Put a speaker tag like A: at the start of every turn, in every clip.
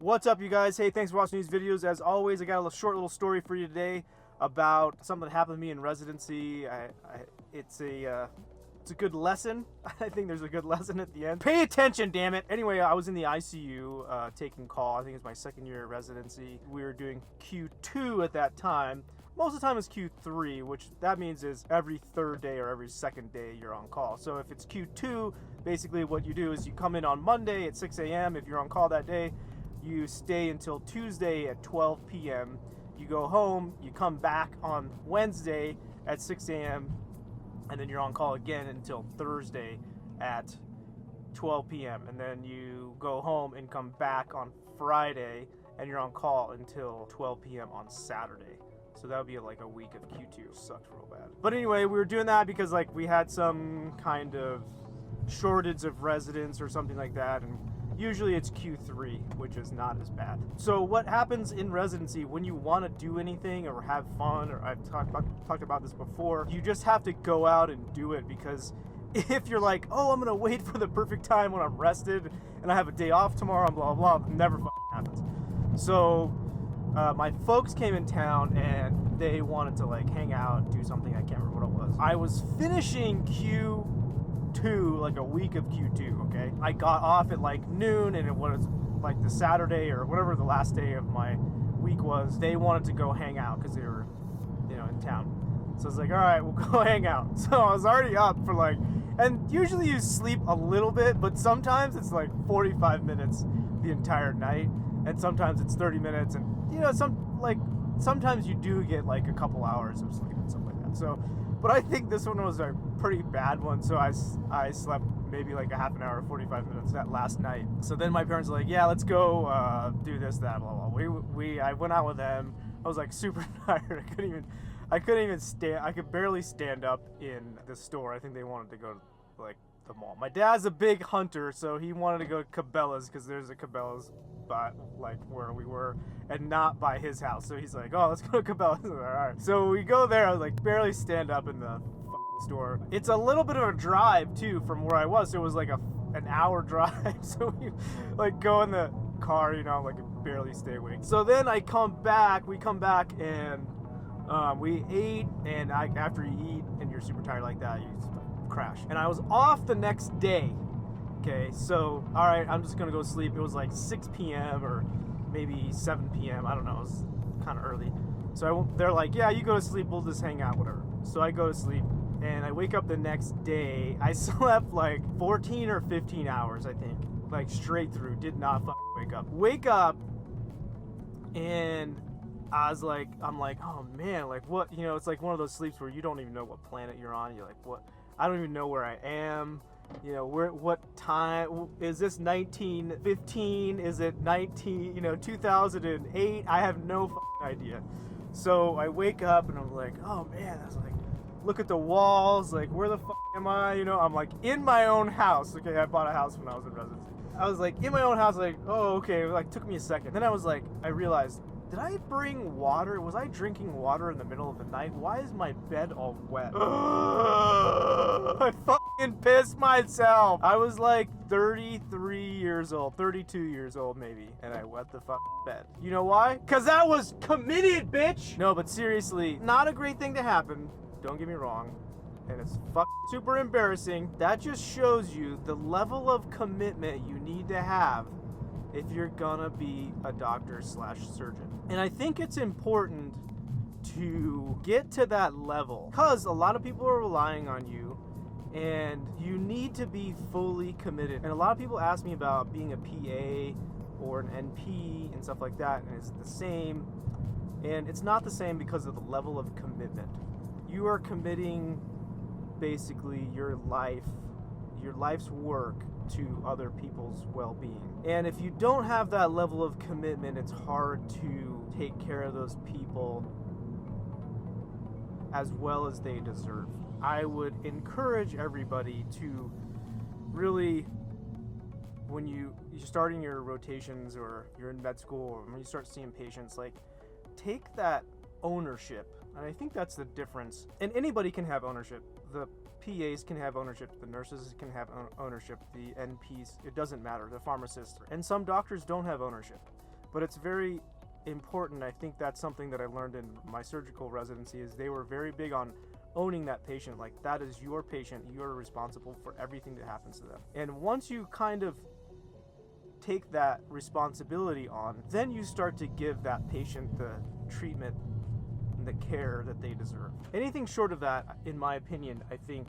A: What's up, you guys? Hey, thanks for watching these videos. As always, I got a short little story for you today about something that happened to me in residency. It's a good lesson. I think there's a good lesson at the end. Pay attention, damn it! Anyway, I was in the ICU taking call. I think it's my second year of residency. We were doing Q2 at that time. Most of the time it's Q3, which that means is every third day or every second day you're on call. So if it's Q2, basically what you do is you come in on Monday at 6 a.m. If you're on call that day, you stay until Tuesday at 12 p.m. You go home, you come back on Wednesday at 6 a.m. and then you're on call again until Thursday at 12 p.m. and then you go home and come back on Friday and you're on call until 12 p.m. on Saturday. So that would be like a week of Q2. Sucked real bad. But anyway, we were doing that because like we had some kind of shortage of residents or something like that, and usually it's Q3, which is not as bad. So what happens in residency when you want to do anything or have fun, or I've talked about this before, you just have to go out and do it, because if you're like, oh, I'm gonna wait for the perfect time when I'm rested and I have a day off tomorrow and blah blah blah, it never happens. So my folks came in town and they wanted to like hang out, do something. I can't remember what it was. I was finishing Q2, like a week of Q2, okay? I got off at like noon, and it was like the Saturday or whatever the last day of my week was. They wanted to go hang out because they were, in town. So I was like, all right, we'll go hang out. So I was already up for like, and usually you sleep a little bit, but sometimes it's like 45 minutes the entire night, and sometimes it's 30 minutes, and sometimes you do get like a couple hours of sleep and stuff like that. So, but I think this one was a pretty bad one, so I slept maybe like a half an hour, 45 minutes that last night. So then my parents were like, yeah, let's go do this, that, blah, blah. I went out with them. I was like super tired. I couldn't even stand. I could barely stand up in the store. I think they wanted to go to like the mall. My dad's a big hunter, so he wanted to go to Cabela's because there's a Cabela's by like where we were and not by his house. So he's like, oh, let's go to Cabela's. All right. So we go there. I was like barely stand up in the store. It's a little bit of a drive too from where I was. So it was like an hour drive. So we like go in the car, like barely stay awake. So then we come back and we ate, and after you eat and you're super tired like that, you just crash. And I was off the next day. Okay, so all right, I'm just gonna go sleep. It was like 6 p.m. or maybe 7 p.m. I don't know. It was kind of early. So they're like, yeah, you go to sleep. We'll just hang out, whatever. So I go to sleep, and I wake up the next day. I slept like 14 or 15 hours, I think, like straight through. Did not wake up. Wake up, and I'm like, oh man, like what? It's like one of those sleeps where you don't even know what planet you're on. You're like, what? I don't even know where I am. What time is this? 1915? Is it 2008? I have no idea. So I wake up and I'm like, oh man, I was like, look at the walls, like where the am I? I'm like in my own house. Okay, I bought a house when I was in residency. I was like in my own house, like, oh okay, it like took me a second. Then I was like, I realized, did I bring water? Was I drinking water in the middle of the night? Why is my bed all wet? I fucking pissed myself. I was like 32 years old maybe, and I wet the bed. You know why? Cause I was committed, bitch! No, but seriously, not a great thing to happen. Don't get me wrong. And it's super embarrassing. That just shows you the level of commitment you need to have if you're gonna be a doctor/surgeon. And I think it's important to get to that level because a lot of people are relying on you, and you need to be fully committed. And a lot of people ask me about being a PA or an NP and stuff like that, and it's the same. And it's not the same because of the level of commitment. You are committing basically your life's work to other people's well-being. And if you don't have that level of commitment, it's hard to take care of those people as well as they deserve. I would encourage everybody to really, when you're starting your rotations or you're in med school or when you start seeing patients, like take that ownership. And I think that's the difference. And anybody can have ownership. The PAs can have ownership, the nurses can have ownership, the NPs, it doesn't matter, the pharmacists, and some doctors don't have ownership. But it's very important. I think that's something that I learned in my surgical residency, is they were very big on owning that patient. Like, that is your patient, you're responsible for everything that happens to them. And once you kind of take that responsibility on, then you start to give that patient the treatment and the care that they deserve. Anything short of that, in my opinion, I think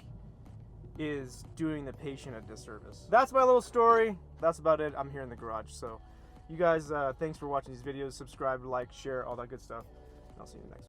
A: is doing the patient a disservice. That's my little story. That's about it. I'm here in the garage. So you guys, thanks for watching these videos. Subscribe, like, share, all that good stuff. I'll see you next.